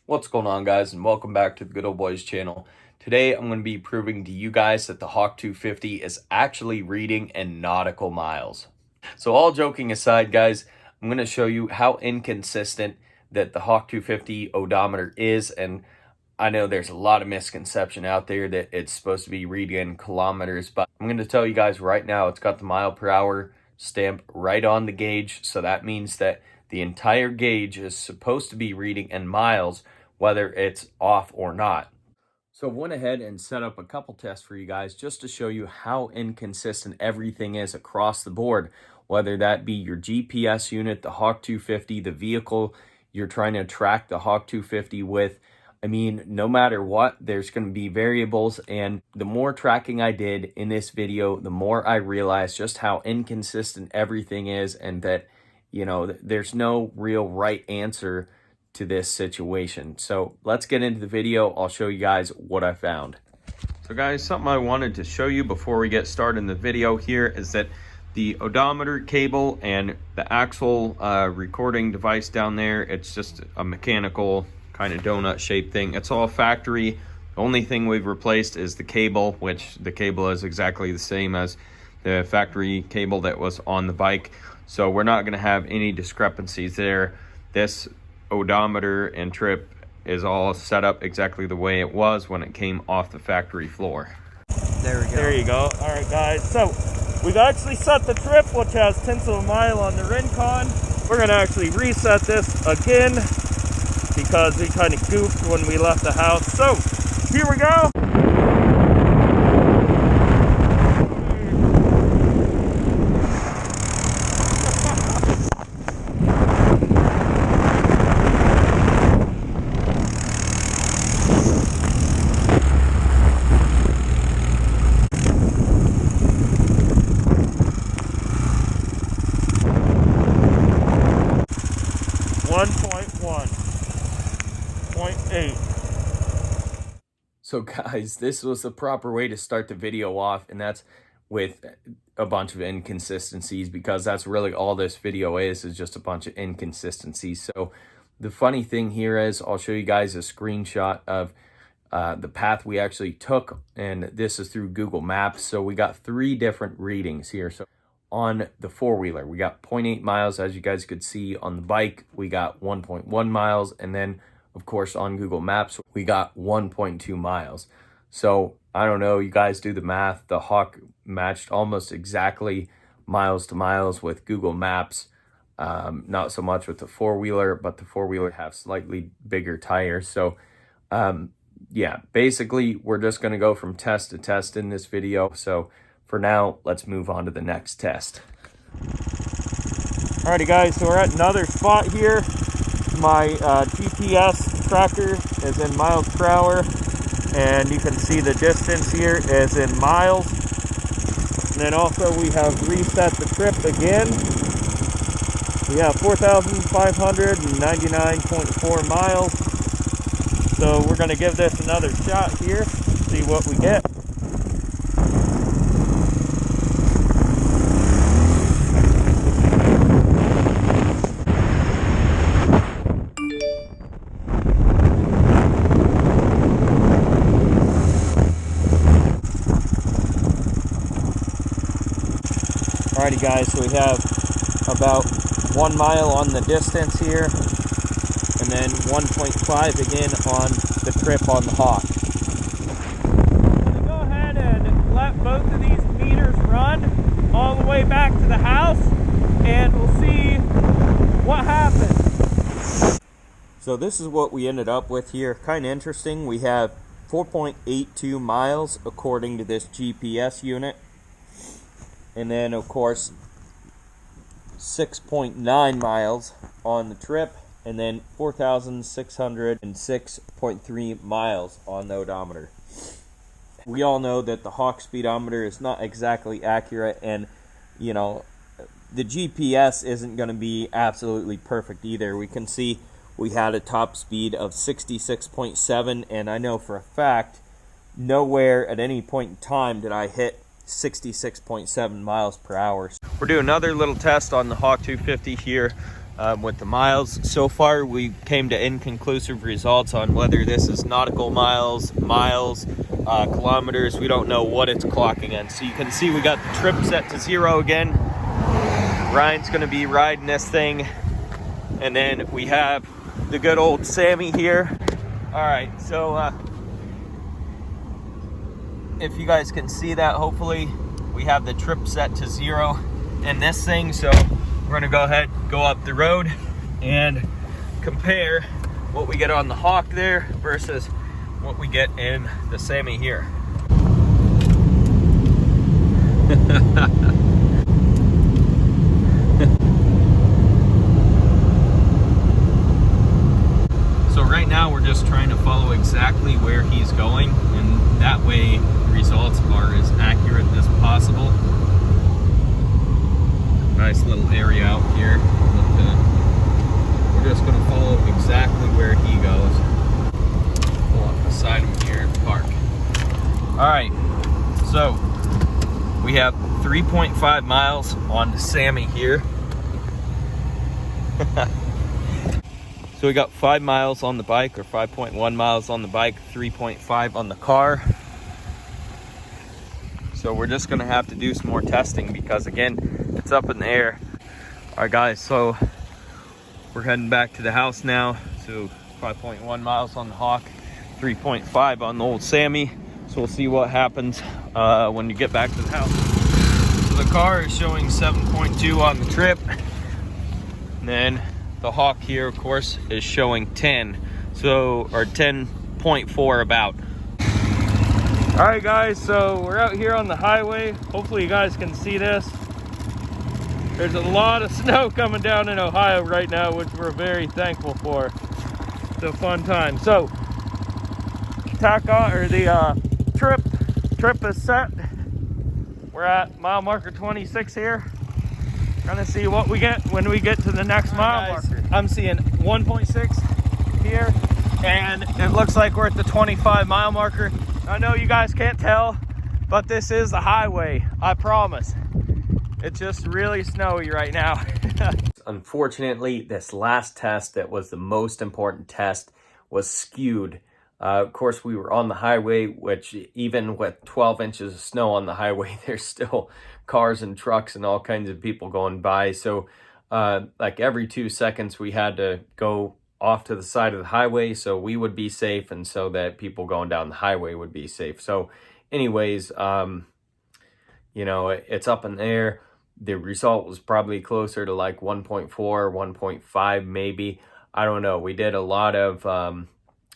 What's going on, guys, and welcome back to the Goodol'boys channel. Today I'm going to be proving to you guys that the Hawk 250 is actually reading in nautical miles. So all joking aside, guys, I'm going to show you how inconsistent that the Hawk 250 odometer is, and I know there's a lot of misconception out there that it's supposed to be reading in kilometers, but I'm going to tell you guys right now it's got the mile per hour stamp right on the gauge, so that means that the entire gauge is supposed to be reading in miles, whether it's off or not. So I went ahead and set up a couple tests for you guys just to show you how inconsistent everything is across the board, whether that be your GPS unit, the Hawk 250, the vehicle you're trying to track the Hawk 250 with. I mean, no matter what, there's going to be variables, and the more tracking I did in this video, the more I realized just how inconsistent everything is, and that, you know, there's no real right answer to this situation. So let's get into the video. I'll show you guys what I found. So guys, something I wanted to show you before we get started in the video here is that the odometer cable and the actual recording device down there, it's just a mechanical kind of donut shaped thing. It's all factory. The only thing we've replaced is the cable, which the cable is exactly the same as the factory cable that was on the bike. So we're not going to have any discrepancies there. This odometer and trip is all set up exactly the way it was when it came off the factory floor. There we go. There you go. All right, guys. So we've actually set the trip, which has tenths of a mile on the Rincon. We're going to actually reset this again because we kind of goofed when we left the house. So here we go. 1.1.8. So guys, this was the proper way to start the video off, and that's with a bunch of inconsistencies, because that's really all this video is just a bunch of inconsistencies. So the funny thing here is I'll show you guys a screenshot of the path we actually took, and this is through Google Maps. So we got 3 different readings here. So on the four-wheeler, we got 0.8 miles, as you guys could see. On the bike, we got 1.1 miles, and then of course on Google Maps we got 1.2 miles. So I don't know, you guys do the math. The Hawk matched almost exactly miles to miles with Google Maps. Not so much with the four-wheeler, but the four-wheeler have slightly bigger tires. So yeah, basically we're just going to go from test to test in this video. So for now, let's move on to the next test. Alrighty, guys, so we're at another spot here. My GPS tracker is in miles per hour, and you can see the distance here is in miles. And then also we have reset the trip again. We have 4,599.4 miles. So we're going to give this another shot here, see what we get. Alrighty, guys, so we have about 1 mile on the distance here, and then 1.5 again on the trip on the Hawk. I'm going to go ahead and let both of these meters run all the way back to the house, and we'll see what happens. So this is what we ended up with here. Kind of interesting. We have 4.82 miles according to this GPS unit. And then, of course, 6.9 miles on the trip, and then 4,606.3 miles on the odometer. We all know that the Hawk speedometer is not exactly accurate, and, you know, the GPS isn't going to be absolutely perfect either. We can see we had a top speed of 66.7, and I know for a fact nowhere at any point in time did I hit 66.7 miles per hour. We're doing another little test on the Hawk 250 here. with the miles. So far, we came to inconclusive results on whether this is nautical miles, kilometers. We don't know what it's clocking in. So you can see we got the trip set to 0 again. Ryan's going to be riding this thing. And then we have the good old Sammy here. All right, so if you guys can see that, hopefully, we have the trip set to 0 in this thing. So we're gonna go ahead, go up the road and compare what we get on the Hawk there versus what we get in the Sammy here. So right now we're just trying to follow exactly where he's going, and that way the results are as accurate as possible. Nice little area out here. We're just going to follow exactly where he goes. Pull up beside him here and park. Alright, so we have 3.5 miles on the Sammy here. So we got 5 miles on the bike, or 5.1 miles on the bike, 3.5 on the car. So we're just gonna have to do some more testing because again, it's up in the air. All right guys, so we're heading back to the house now. So 5.1 miles on the Hawk, 3.5 on the old Sammy. So we'll see what happens when you get back to the house. So the car is showing 7.2 on the trip. And then the Hawk here, of course, is showing 10. So, or 10.4 about. All right guys, so we're out here on the highway. Hopefully you guys can see this. There's a lot of snow coming down in Ohio right now, which we're very thankful for. It's a fun time. So, tack on, or the trip is set. We're at mile marker 26 here. Gonna see what we get when we get to the next mile marker. I'm seeing 1.6 here, and it looks like we're at the 25 mile marker. I know you guys can't tell, but this is the highway, I promise. It's just really snowy right now. Unfortunately, this last test that was the most important test was skewed. Of course, we were on the highway, which even with 12 inches of snow on the highway, there's still cars and trucks and all kinds of people going by. So like every 2 seconds, we had to go off to the side of the highway so we would be safe and so that people going down the highway would be safe. So anyways, you know, it's up in the air. The result was probably closer to like 1.4, 1.5 maybe. I don't know. We did a lot of,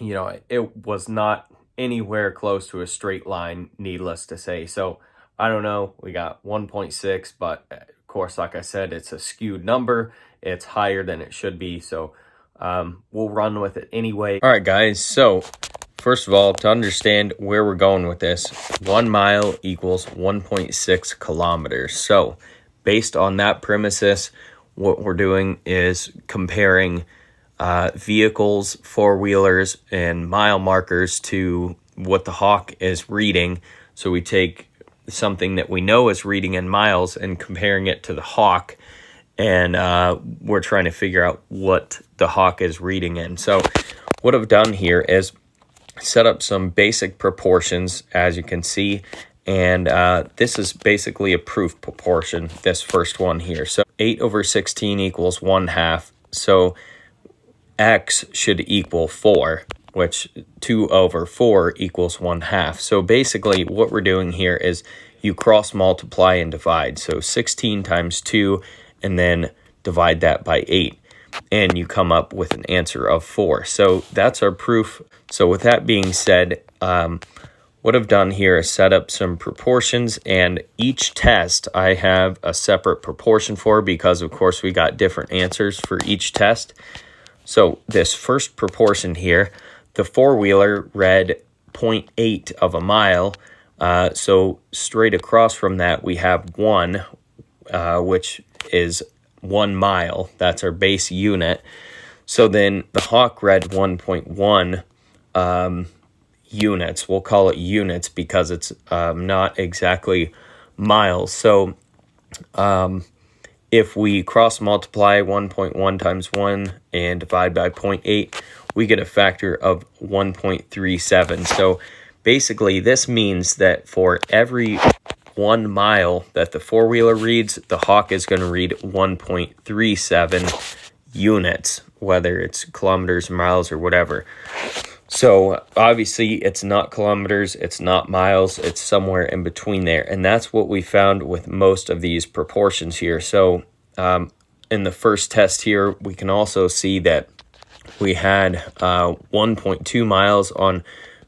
you know, it was not anywhere close to a straight line, needless to say. So I don't know. We got 1.6, but of course, like I said, it's a skewed number. It's higher than it should be. So we'll run with it anyway. All right, guys. So first of all, to understand where we're going with this, 1 mile equals 1.6 kilometers. So based on that premises, what we're doing is comparing vehicles, four-wheelers, and mile markers to what the Hawk is reading. So we take something that we know is reading in miles and comparing it to the Hawk, and we're trying to figure out what the Hawk is reading in. So what I've done here is set up some basic proportions, as you can see, and this is basically a proof proportion, this first one here. So 8/16 equals 1/2. So x should equal 4, which 2/4 equals 1/2. So basically what we're doing here is you cross multiply and divide. So 16 times 2, and then divide that by 8. And you come up with an answer of 4. So that's our proof. So with that being said, what I've done here is set up some proportions, and each test I have a separate proportion for because, of course, we got different answers for each test. So this first proportion here, the four-wheeler read 0.8 of a mile. So straight across from that, we have 1, which is 1 mile. That's our base unit. So then the Hawk read 1.1 units. We'll call it units because it's not exactly miles. So if we cross multiply 1.1 times 1 and divide by 0.8, we get a factor of 1.37. So basically this means that for every 1 mile that the four-wheeler reads, the Hawk is going to read 1.37 units, whether it's kilometers, miles, or whatever. So obviously it's not kilometers, it's not miles, it's somewhere in between there. And that's what we found with most of these proportions here. So in the first test here, we can also see that we had 1.2 miles on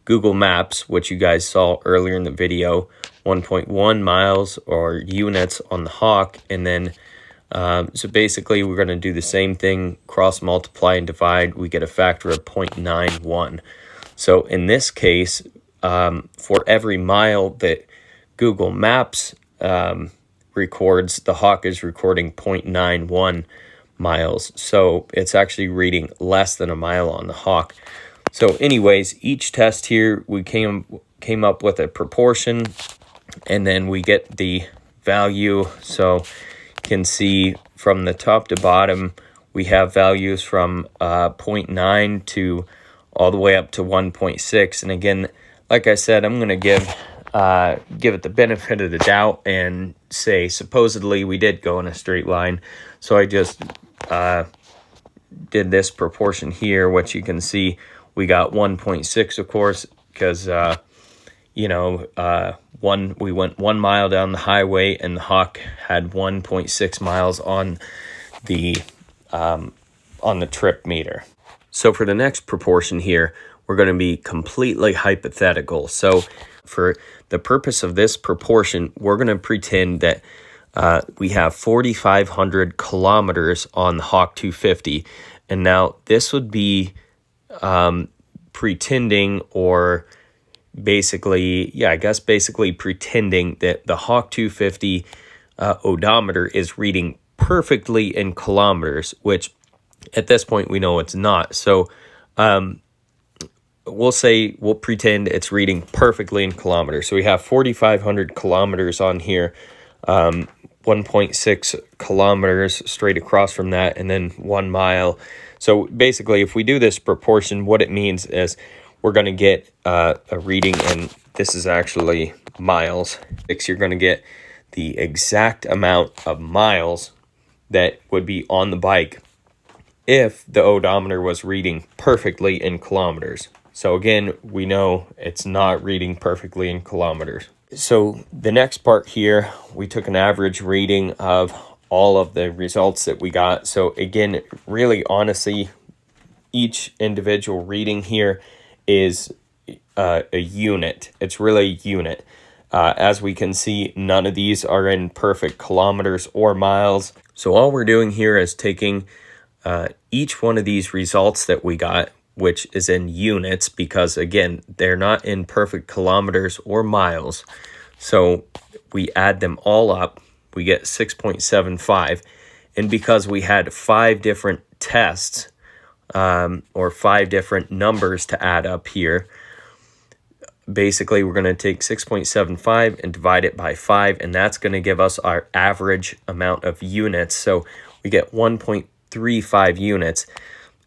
Google Maps, which you guys saw earlier in the video, 1.1 miles or units on the Hawk, and then so basically we're going to do the same thing, cross multiply and divide, we get a factor of 0.91. So in this case, for every mile that Google Maps records, the Hawk is recording 0.91 miles. So it's actually reading less than a mile on the Hawk. So anyways, each test here, we came up with a proportion, and then we get the value. So can see from the top to bottom, we have values from 0.9 to all the way up to 1.6. And again, like I said, I'm going to give it the benefit of the doubt and say supposedly we did go in a straight line. So I just did this proportion here, which you can see we got 1.6, of course, because we went 1 mile down the highway, and the Hawk had 1.6 miles on the trip meter. So for the next proportion here, we're going to be completely hypothetical. So for the purpose of this proportion, we're going to pretend that we have 4,500 kilometers on the Hawk 250. And now this would be pretending, or basically pretending that the Hawk 250 odometer is reading perfectly in kilometers, which at this point we know it's not. So we'll pretend it's reading perfectly in kilometers. So we have 4,500 kilometers on here, 1.6 kilometers straight across from that, and then 1 mile. So basically, if we do this proportion, what it means is we're going to get a reading, and this is actually miles. You're going to get the exact amount of miles that would be on the bike if the odometer was reading perfectly in kilometers. So again, we know it's not reading perfectly in kilometers. So the next part here, we took an average reading of all of the results that we got. So again, really honestly, each individual reading here is a unit. It's really a unit. As we can see, none of these are in perfect kilometers or miles. So all we're doing here is taking each one of these results that we got, which is in units, because again, they're not in perfect kilometers or miles. So we add them all up, we get 6.75. And because we had 5 different tests, or 5 different numbers to add up here, basically we're going to take 6.75 and divide it by 5, and that's going to give us our average amount of units. So we get 1.35 units.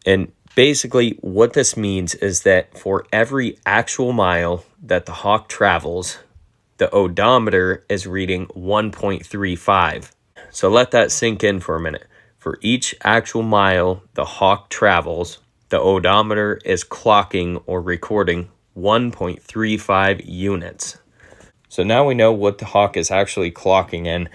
And basically what this means is that for every actual mile that the Hawk travels, the odometer is reading 1.35. So let that sink in for a minute. For each actual mile the Hawk travels, the odometer is clocking or recording 1.35 units. So now we know what the Hawk is actually clocking in,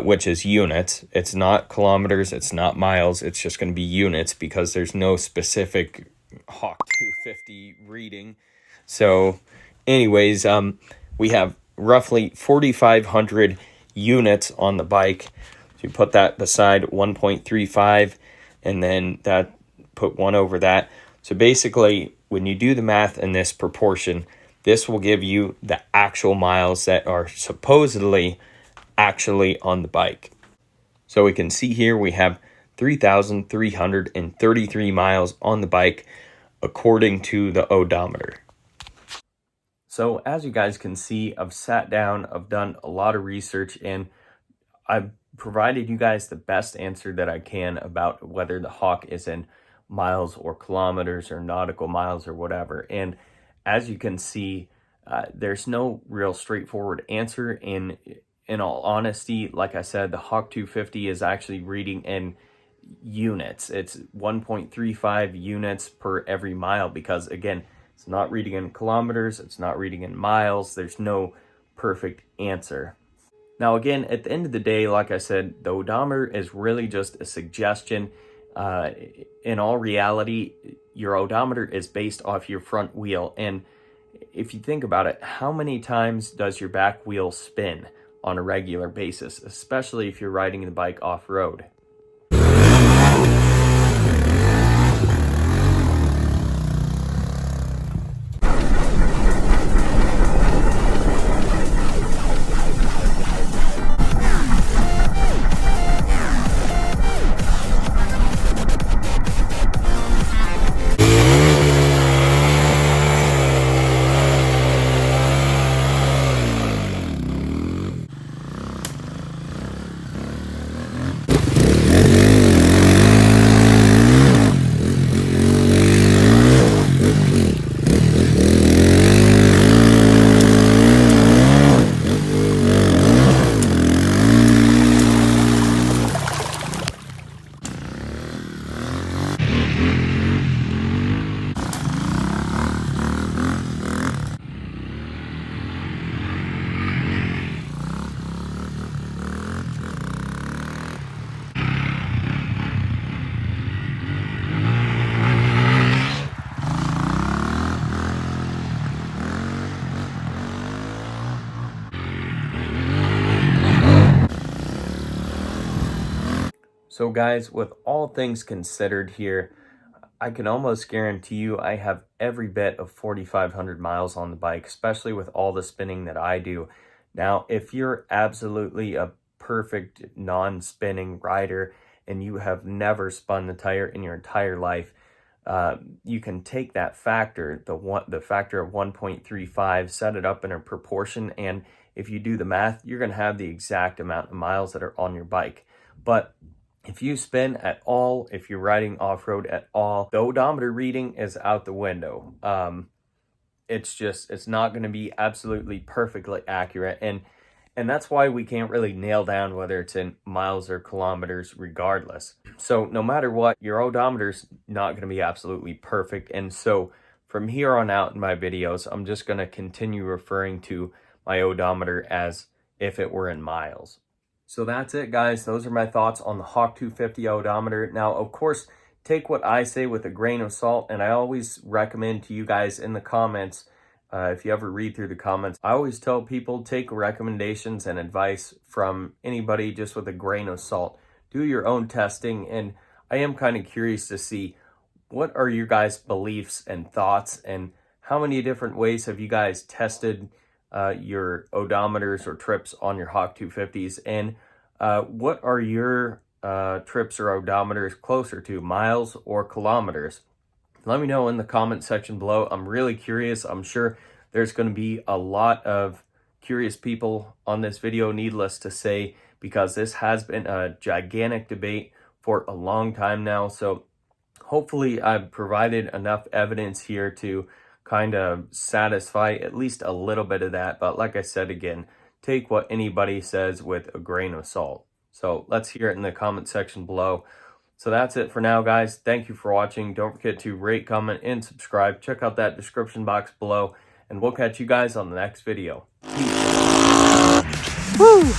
which is units. It's not kilometers, it's not miles, it's just going to be units, because there's no specific Hawk 250 reading. So anyways, we have roughly 4,500 units on the bike. So you put that beside 1.35, and then that put 1 over that. So basically, when you do the math in this proportion, this will give you the actual miles that are supposedly actually on the bike. So we can see here we have 3,333 miles on the bike according to the odometer. So as you guys can see, I've sat down, I've done a lot of research, and I've provided you guys the best answer that I can about whether the hawk is in miles or kilometers or nautical miles or whatever. And as you can see, there's no real straightforward answer. In all honesty, like I said, the Hawk 250 is actually reading in units. It's 1.35 units per every mile because, again, it's not reading in kilometers, it's not reading in miles. There's no perfect answer. Now, again, at the end of the day, like I said, the odometer is really just a suggestion. In all reality, your odometer is based off your front wheel. And if you think about it, how many times does your back wheel spin on a regular basis, especially if you're riding the bike off-road? So guys, with all things considered here, I can almost guarantee you I have every bit of 4,500 miles on the bike, especially with all the spinning that I do. Now, if you're absolutely a perfect non-spinning rider and you have never spun the tire in your entire life, you can take that factor, the factor of 1.35, set it up in a proportion, and if you do the math, you're going to have the exact amount of miles that are on your bike. But if you spin at all, if you're riding off-road at all, the odometer reading is out the window. It's not going to be absolutely perfectly accurate. And that's why we can't really nail down whether it's in miles or kilometers regardless. So no matter what, your odometer's not going to be absolutely perfect. And so from here on out in my videos, I'm just going to continue referring to my odometer as if it were in miles. So that's it, guys. Those are my thoughts on the Hawk 250 odometer. Now, of course, take what I say with a grain of salt, and I always recommend to you guys in the comments, if you ever read through the comments, I always tell people take recommendations and advice from anybody just with a grain of salt. Do your own testing, and I am kind of curious to see what are your guys' beliefs and thoughts, and how many different ways have you guys tested your odometers or trips on your Hawk 250s, and what are your trips or odometers closer to, miles or kilometers? Let me know in the comment section below. I'm really curious. I'm sure there's going to be a lot of curious people on this video, needless to say, because this has been a gigantic debate for a long time now. So hopefully I've provided enough evidence here to kind of satisfy at least a little bit of that. But like I said, again, take what anybody says with a grain of salt. So let's hear it in the comment section below. So that's it for now, guys. Thank you for watching. Don't forget to rate, comment, and subscribe. Check out that description box below, and we'll catch you guys on the next video. Peace. Woo!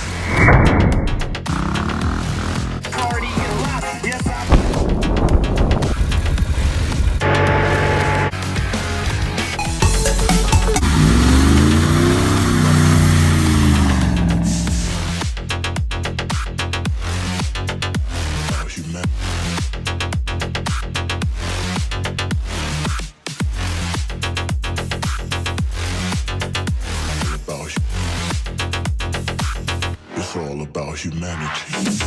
It's all about humanity.